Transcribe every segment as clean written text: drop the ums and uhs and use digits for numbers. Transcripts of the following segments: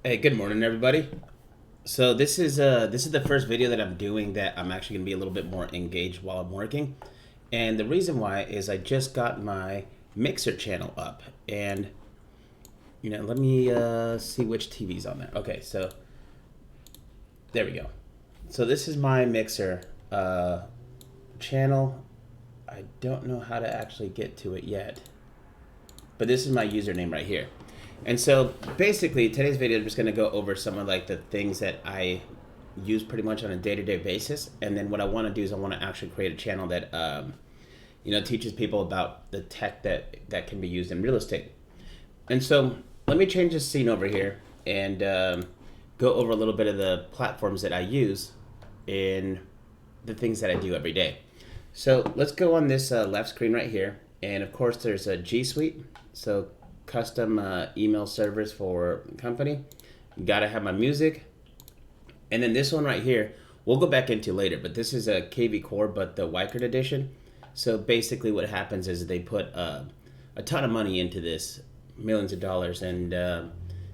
Hey, good morning, everybody. So this is the first video that I'm doing that I'm actually gonna be a little bit more engaged while I'm working, and the reason why is I just got my Mixer channel up, and let me see which TV's on there. Okay, so there we go. So this is my Mixer channel. I don't know how to actually get to it yet, but this is my username right here. And so basically today's video I'm just going to go over some of like the things that I use pretty much on a day-to-day basis, and then what I want to do is I want to actually create a channel that teaches people about the tech that can be used in real estate. And so let me change the scene over here and go over a little bit of the platforms that I use in the things that I do every day. So let's go on this left screen right here, and of course there's a G Suite. So custom email servers for company. Gotta have my music. And then this one right here, we'll go back into later, but this is a KV Core, but the Weichert edition. So basically what happens is they put a ton of money into this, millions of dollars, and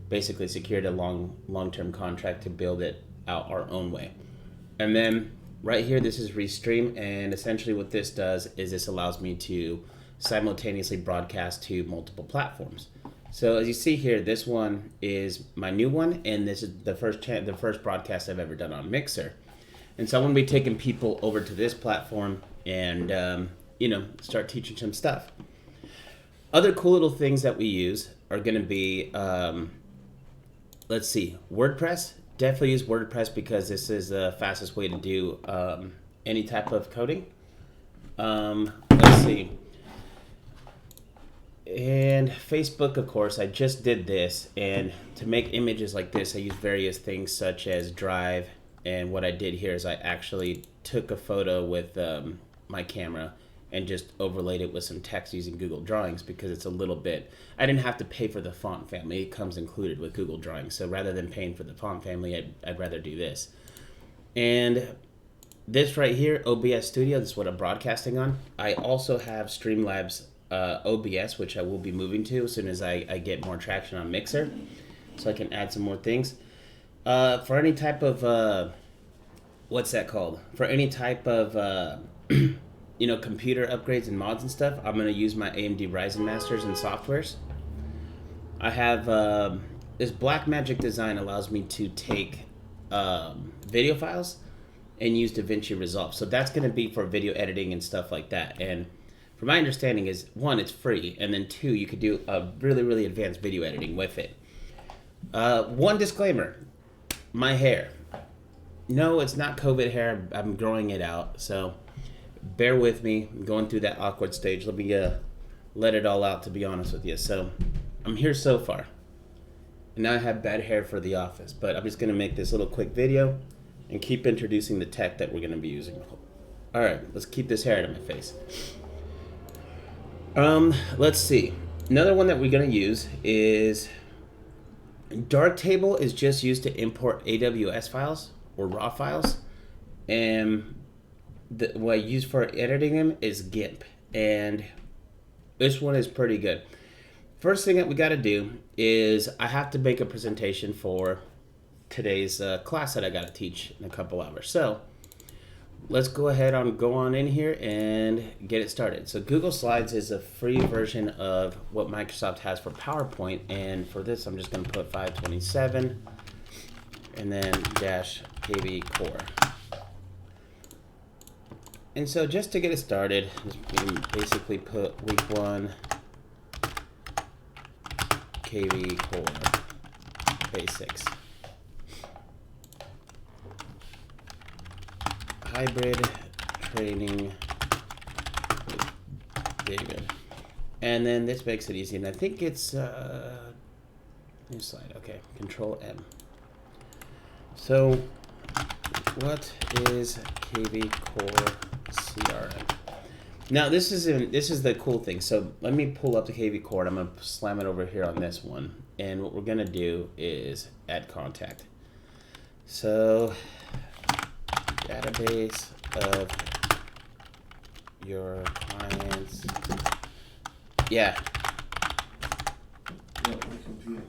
basically secured a long-term contract to build it out our own way. And then right here, this is Restream, and essentially what this does is this allows me to simultaneously broadcast to multiple platforms. So as you see here, this one is my new one, and this is the first broadcast I've ever done on Mixer. And so I'm going to be taking people over to this platform and start teaching some stuff. Other cool little things that we use are going to be, let's see, WordPress. Definitely use WordPress because this is the fastest way to do any type of coding. Let's see. And Facebook, of course, I just did this, and to make images like this, I use various things such as Drive, and what I did here is I actually took a photo with my camera and just overlaid it with some text using Google Drawings because it's a little bit, I didn't have to pay for the font family, it comes included with Google Drawings, so rather than paying for the font family, I'd rather do this. And this right here, OBS Studio, this is what I'm broadcasting on. I also have Streamlabs OBS, which I will be moving to as soon as I get more traction on Mixer, so I can add some more things. For any type of, what's that called? For any type of, computer upgrades and mods and stuff, I'm going to use my AMD Ryzen Masters and softwares. I have this Blackmagic Design allows me to take video files and use DaVinci Resolve. So that's going to be for video editing and stuff like that. And from my understanding is, one, it's free, and then two, you could do a really, really advanced video editing with it. One disclaimer, my hair. No, it's not COVID hair. I'm growing it out, so bear with me. I'm going through that awkward stage. Let me let it all out, to be honest with you. So I'm here so far. And now I have bad hair for the office, but I'm just going to make this little quick video and keep introducing the tech that we're going to be using. All right, let's keep this hair out of my face. Let's see. Another one that we're going to use is Darktable is just used to import AWS files or raw files. And what I use for editing them is GIMP. And this one is pretty good. First thing that we got to do is I have to make a presentation for today's class that I got to teach in a couple hours. So let's go ahead and go on in here and get it started. So Google Slides is a free version of what Microsoft has for PowerPoint, and for this I'm just going to put 527 and then dash KV Core. And so just to get it started, just basically put week 1 KV Core basics. Hybrid training with David. And then this makes it easy. And I think it's new slide. Okay, Control M. So what is KV Core CRM? Now this is the cool thing. So let me pull up the KV Core, and I'm gonna slam it over here on this one. And what we're gonna do is add contact. So database of your clients. Yeah. Yeah, my computer.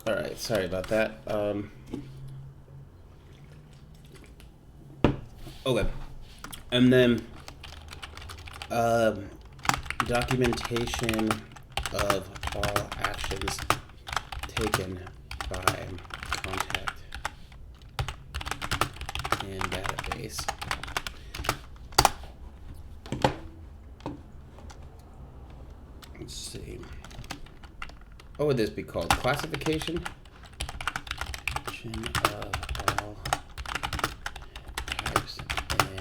All right, sorry about that. Okay, and then documentation of all actions taken by contact in database. Let's see. What would this be called? Classification of all types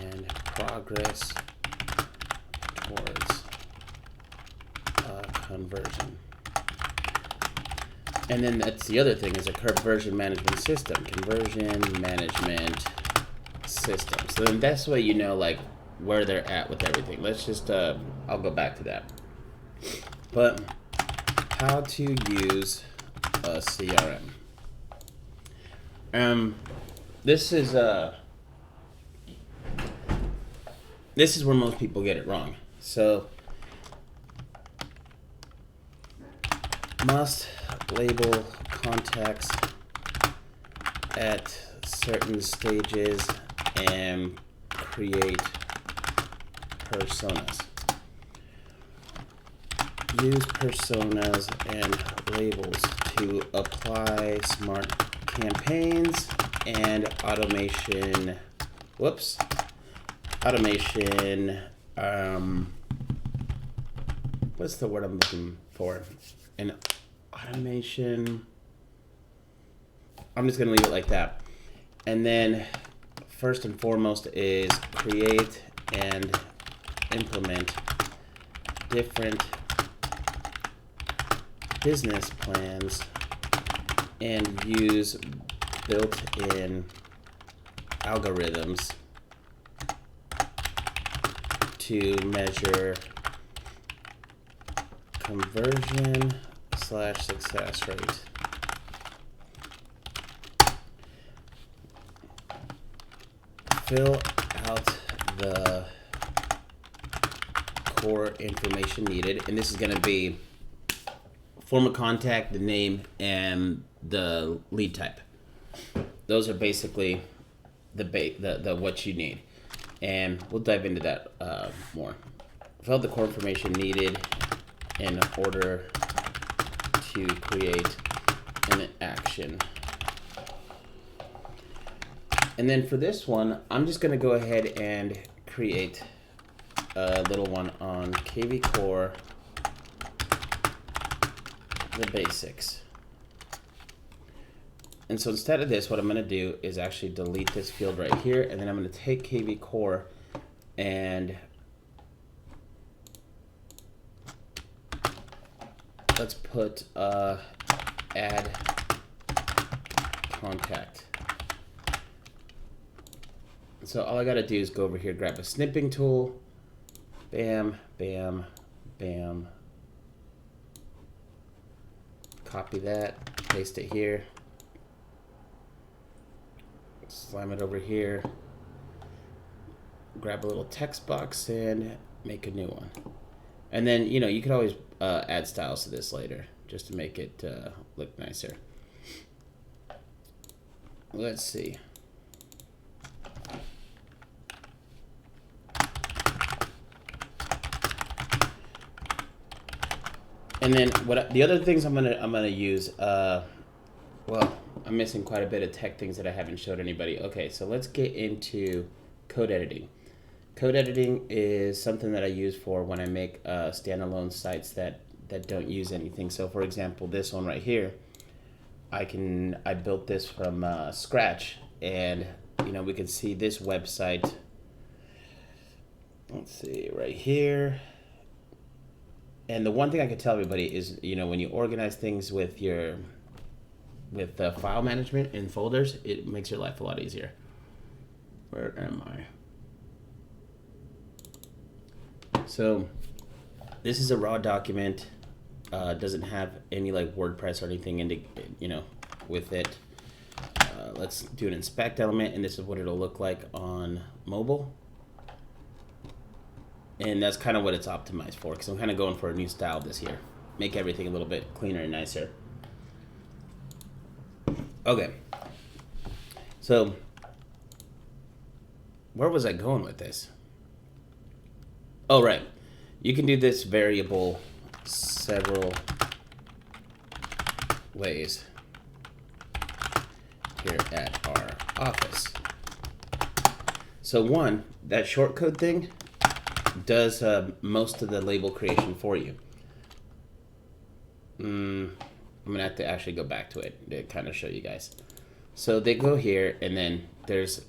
and progress towards conversion. And then that's the other thing, is a conversion management system. Conversion management system. So then that's the way you know like where they're at with everything. Let's just I'll go back to that. But how to use a CRM. This is where most people get it wrong. So must label contacts at certain stages and create personas. Use personas and labels to apply smart campaigns and automation. What's the word I'm looking for? An automation. I'm just gonna leave it like that. And then first and foremost is create and implement different business plans and use built-in algorithms to measure conversion/success rate. Fill out the core information needed, and this is going to be form of contact, the name, and the lead type. Those are basically the what you need, and we'll dive into that more. Fill out the core information needed in order to create an action. And then for this one, I'm just going to go ahead and create a little one on KV Core, the basics. And so instead of this, what I'm going to do is actually delete this field right here, and then I'm going to take KV Core and let's put add contact. So all I got to do is go over here, grab a snipping tool, bam, bam, bam, copy that, paste it here, slam it over here, grab a little text box and make a new one. And then, you know, you could always add styles to this later just to make it look nicer. Let's see. And then the other things I'm gonna use, well, I'm missing quite a bit of tech things that I haven't showed anybody. Okay, so let's get into code editing. Code editing is something that I use for when I make standalone sites that don't use anything. So for example, this one right here, I built this from scratch, and you know, we can see this website. Let's see right here. And the one thing I can tell everybody is, you know, when you organize things with file management in folders, it makes your life a lot easier. Where am I? So this is a raw document. Doesn't have any like WordPress or anything with it. Let's do an inspect element, and this is what it'll look like on mobile. And that's kind of what it's optimized for, because I'm kind of going for a new style this year. Make everything a little bit cleaner and nicer. Okay. So, where was I going with this? Oh, right. You can do this variable several ways here at our office. So one, that shortcode thing does most of the label creation for you. I'm gonna have to actually go back to it to kind of show you guys. So they go here, and then there's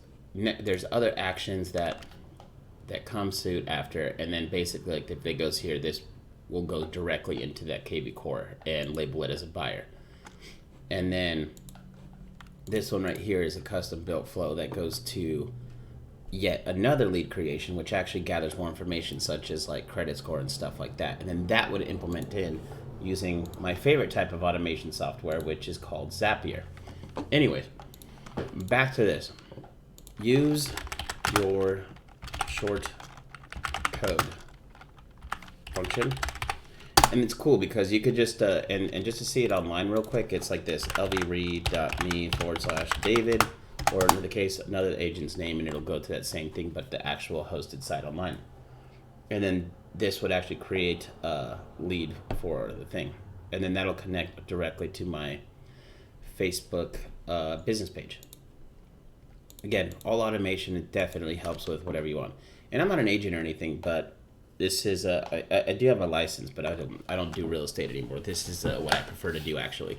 other actions that come suit after, and then basically, like, if it goes here, this will go directly into that KV core and label it as a buyer. And then this one right here is a custom built flow that goes to yet another lead creation, which actually gathers more information, such as like credit score and stuff like that. And then that would implement in using my favorite type of automation software, which is called Zapier. Anyways, back to this. Use your short code function. And it's cool because you could just, and just to see it online real quick, it's like this, lvread.me/David, or in the case, another agent's name, and it'll go to that same thing, but the actual hosted site online. And then this would actually create a lead for the thing. And then that'll connect directly to my Facebook business page. Again, all automation, it definitely helps with whatever you want. And I'm not an agent or anything, but this is I do have a license, but I don't do real estate anymore. This is what I prefer to do, actually.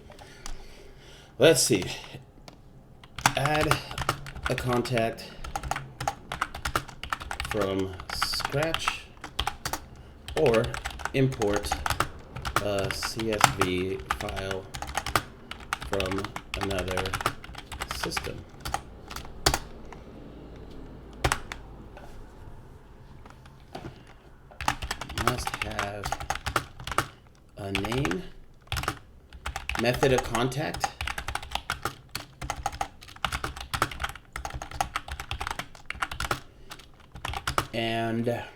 Let's see. Add a contact from scratch, or import a CSV file from another system. Must have a name, method of contact, and a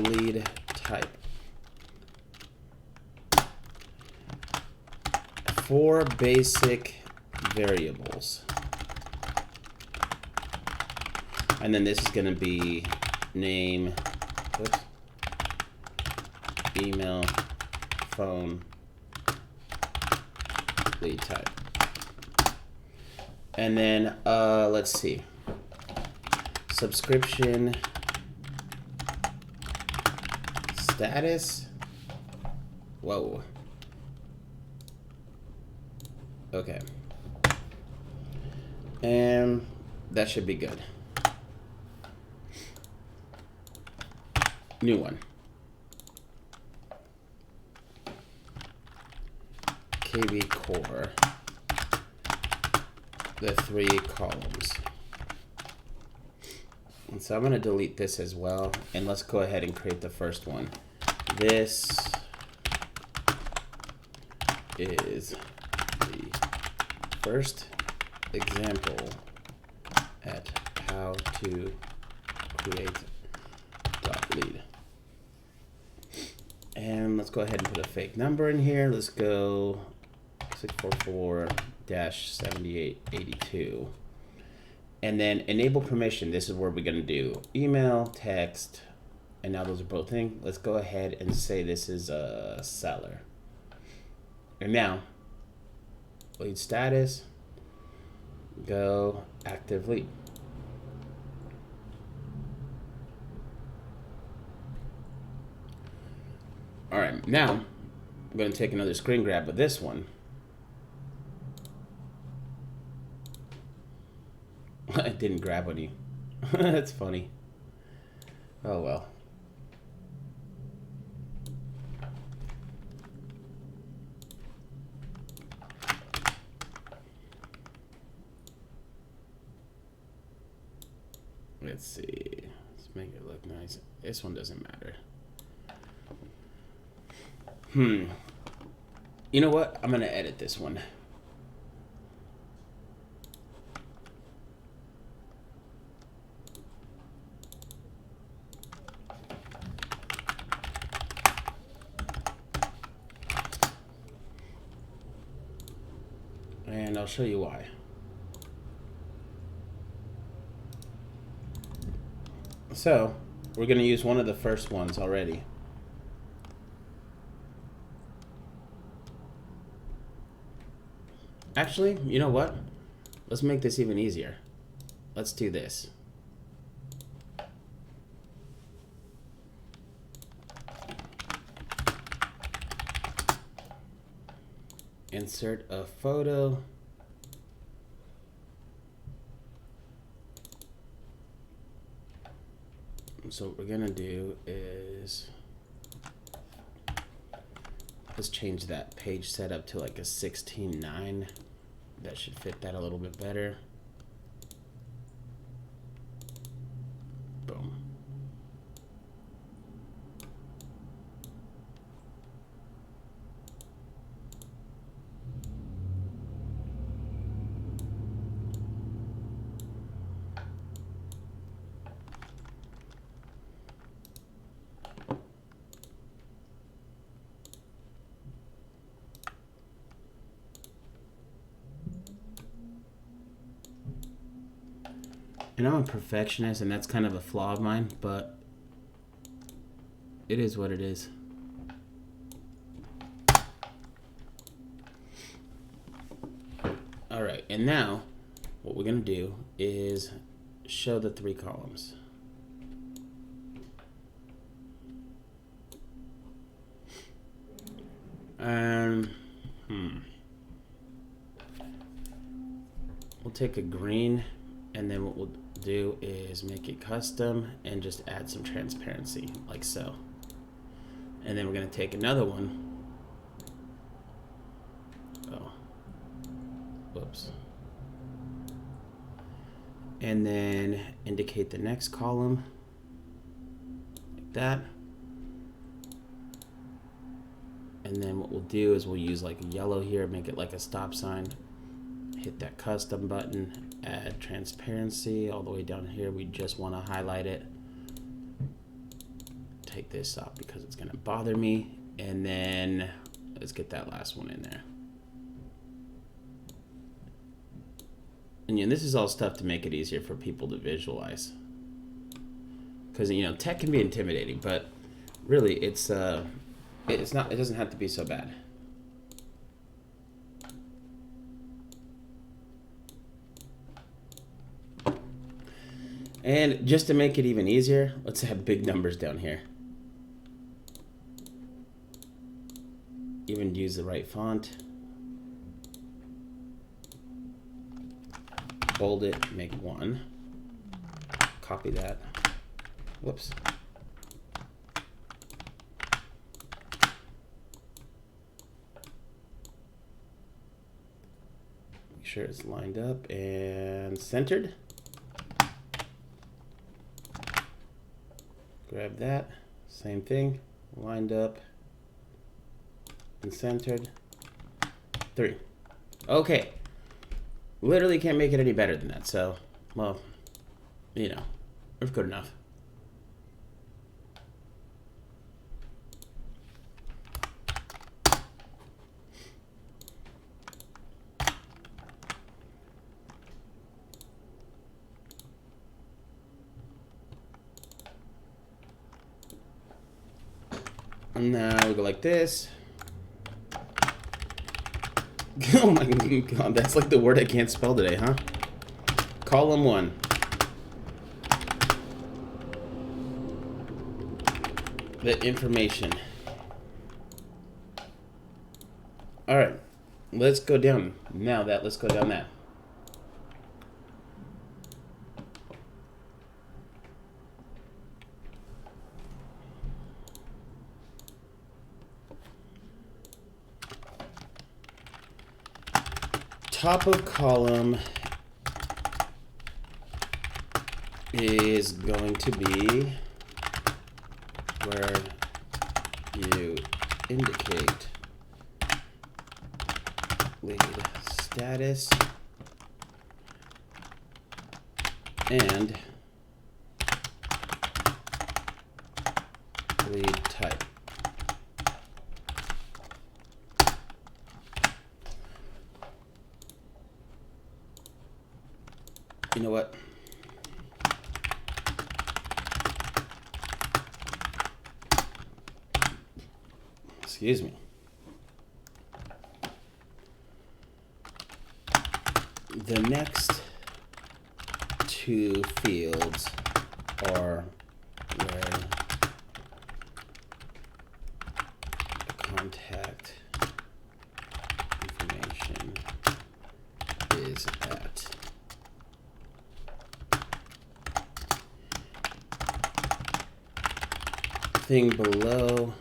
lead type. 4 basic variables. And then this is going to be name, email, phone, lead type. And then, let's see. Subscription status. Whoa. Okay. And that should be good. New one. KV core. The 3 columns. And so I'm going to delete this as well. And let's go ahead and create the first one. This is the first example at how to create .lead. And let's go ahead and put a fake number in here. Let's go 644-7882. And then enable permission. This is where we're going to do email, text, and now those are both things. Let's go ahead and say this is a seller. And now, lead status, go active lead. All right, now I'm going to take another screen grab of this one. I didn't grab any. That's funny. Oh well. Let's see. Let's make it look nice. This one doesn't matter. You know what? I'm gonna edit this one. And I'll show you why. So, we're going to use one of the first ones already. Actually, you know what? Let's make this even easier. Let's do this. Insert a photo. So what we're gonna do is let's change that page setup to like a 16:9. That should fit that a little bit better. Boom. And I'm a perfectionist, and that's kind of a flaw of mine, but it is what it is. All right, and now what we're gonna do is show the 3 columns. We'll take a green, and then what we'll do is make it custom and just add some transparency, like so. And then we're gonna take another one. Oh, whoops. And then indicate the next column, like that. And then what we'll do is we'll use like a yellow here, make it like a stop sign. Hit that custom button, add transparency all the way down here. We just want to highlight it. Take this off because it's going to bother me. And then let's get that last one in there. And you know, this is all stuff to make it easier for people to visualize. Because you know, tech can be intimidating, but really it's not, it doesn't have to be so bad. And just to make it even easier, let's add big numbers down here. Even use the right font. Bold it, make 1. Copy that. Whoops. Make sure it's lined up and centered. Grab that, same thing, lined up and centered. 3. Okay. Literally can't make it any better than that, so, well, you know, it's good enough. And now we go like this. Oh my god, that's like the word I can't spell today, huh? Column 1. The information. All right, let's go down. Now that, let's go down that. Top of column is going to be where you indicate lead status and lead type. You know what? Excuse me. The next two fields are where the contact information is at. Thing below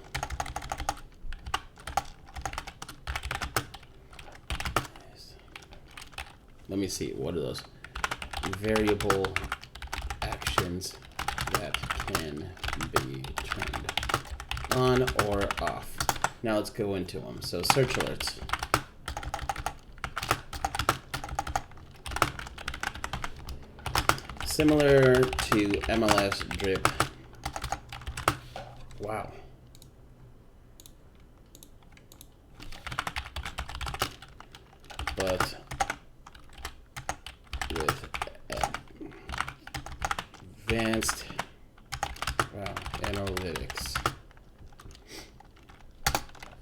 let me see, what are those? Variable actions that can be turned on or off. Now let's go into them. So search alerts. Similar to MLS drip. Wow. But with advanced analytics.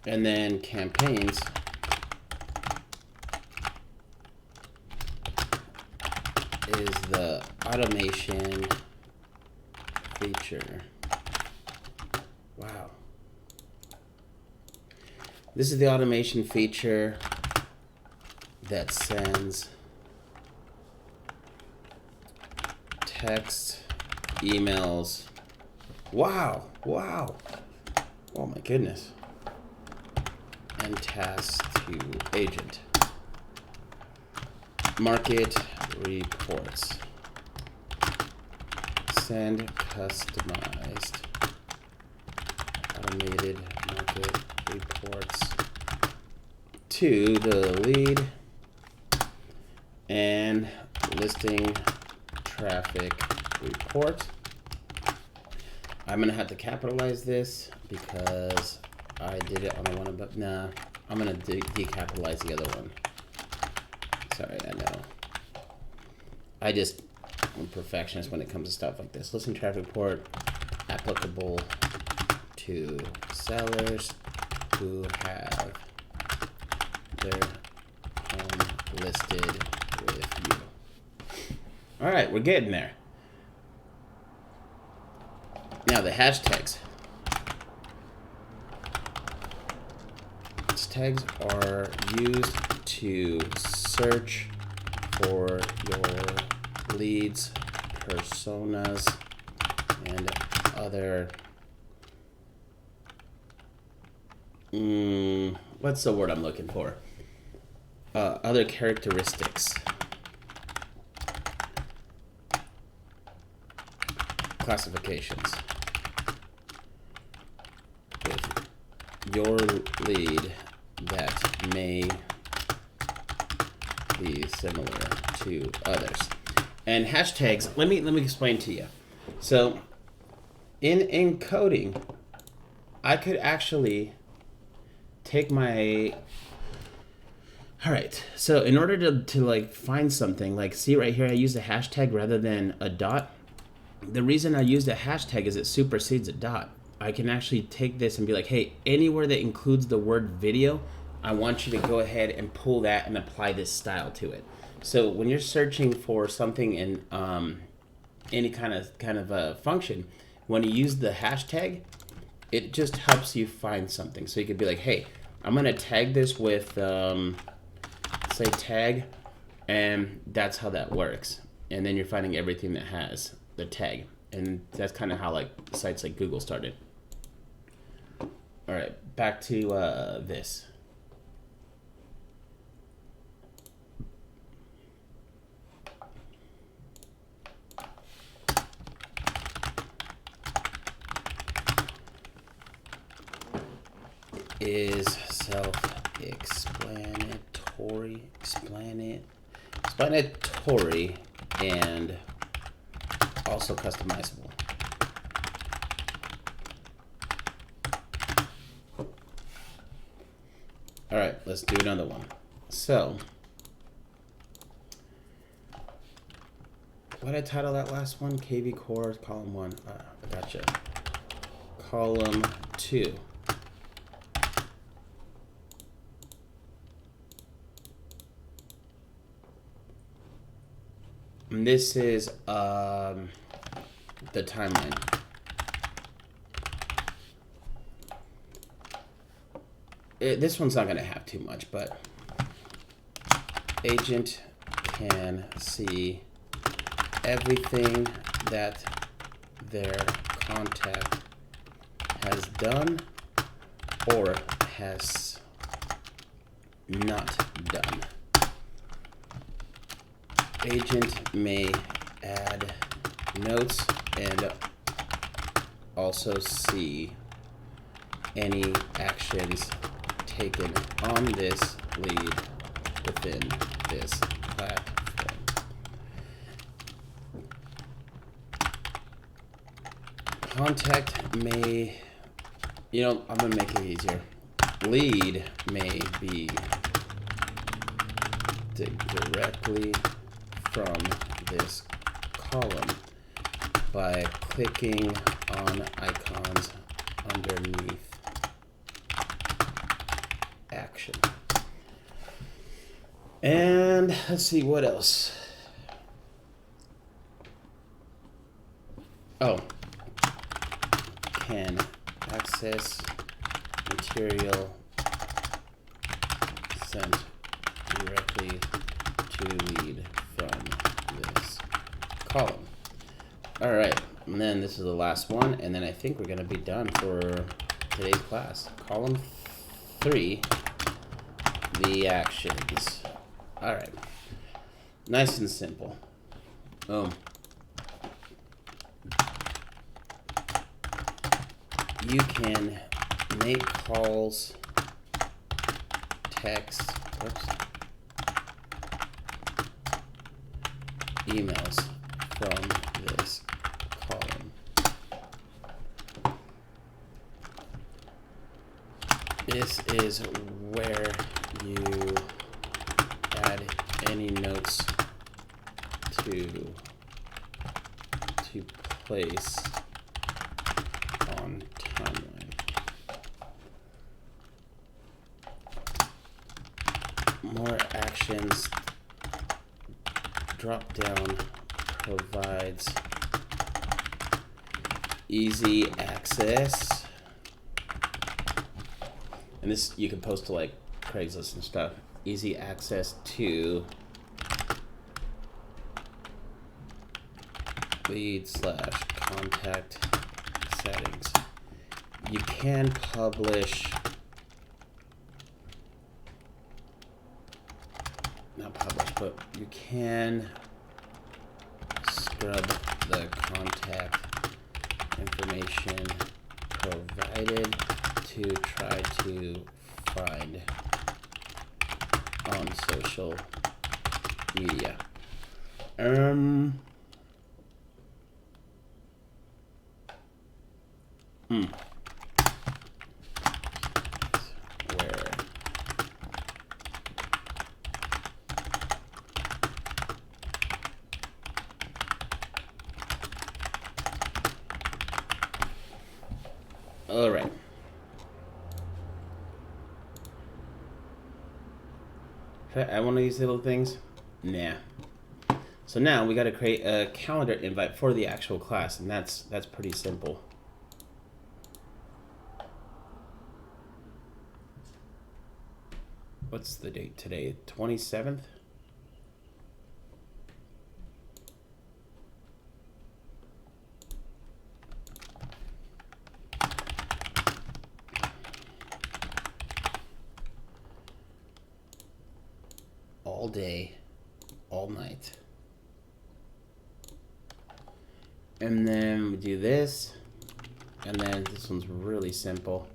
And then campaigns is the automation feature. Wow. This is the automation feature that sends text, emails. Wow, wow. Oh my goodness. And tasks to agent. Market reports. Send customized automated market reports to the lead and listing traffic report. I'm gonna have to capitalize this because I did it on the one above. Nah, I'm gonna decapitalize the other one. Sorry, I know. I'm a perfectionist when it comes to stuff like this. Listing traffic report applicable to sellers who have their home listed with you. All right, we're getting there. Now the hashtags. Hashtags are used to search for your leads, personas, and other what's the word I'm looking for? Other characteristics. Classifications. With your lead that may be similar to others. And hashtags, let me explain to you. So in encoding, I could actually take my alright, so in order to like find something, like see right here I use a hashtag rather than a dot. The reason I use a hashtag is it supersedes a dot. I can actually take this and be like, hey, anywhere that includes the word video, I want you to go ahead and pull that and apply this style to it. So when you're searching for something in any kind of a function, when you use the hashtag, it just helps you find something. So you could be like, hey, I'm gonna tag this with say tag, and that's how that works. And then you're finding everything that has the tag, and that's kind of how like sites like Google started. All right, back to this. Is self-explanatory, explanatory, and also customizable. All right, let's do another one. So what did I title that last one? KV Core column 1. I gotcha. Column 2. And this is the timeline. This one's not going to have too much, but agent can see everything that their contact has done or has not done. Agent may add notes and also see any actions taken on this lead within this platform. Contact may, I'm gonna make it easier. Lead may be directly from this column by clicking on icons underneath action. And let's see what else. Oh, can access material sent directly to lead from this column. All right, and then this is the last one, and then I think we're gonna be done for today's class. Column 3, the actions. All right, nice and simple. You can make calls, text, emails from this column. This is where you add any notes to place on timeline. More actions drop down provides easy access, and this you can post to like Craigslist and stuff. Easy access to lead/contact settings. You can publish, not publish, but you can scrub the contact information provided to try to find on social media. Where all right. I want to use little things. Nah. So now we got to create a calendar invite for the actual class, and that's pretty simple. What's the date today? 27th? All day, all night. And then we do this, and then this one's really simple.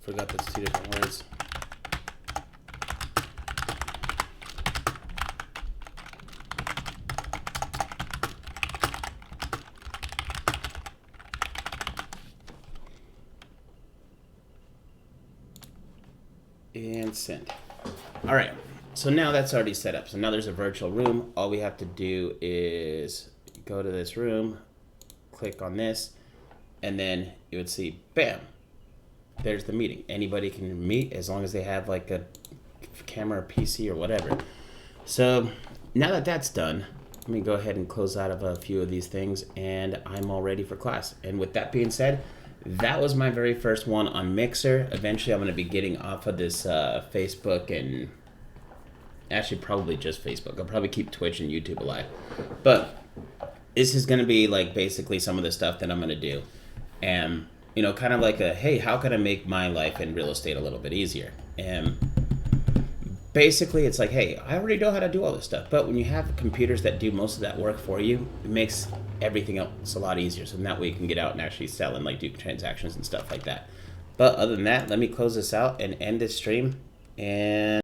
Forgot that's 2 different words. and send. All right, so now that's already set up. So now there's a virtual room. All we have to do is go to this room, click on this, and then you would see, bam, there's the meeting. Anybody can meet as long as they have like a camera or PC or whatever. So now that that's done, let me go ahead and close out of a few of these things, and I'm all ready for class. And with that being said, that was my very first one on Mixer. Eventually I'm going to be getting off of this Facebook, and actually probably just Facebook. I'll probably keep Twitch and YouTube alive. But this is going to be like basically some of the stuff that I'm going to do. And, you know, kind of like a, hey, how can I make my life in real estate a little bit easier? And basically it's like, hey, I already know how to do all this stuff. But when you have computers that do most of that work for you, it makes everything else a lot easier. So that way you can get out and actually sell and like do transactions and stuff like that. But other than that, let me close this out and end this stream. And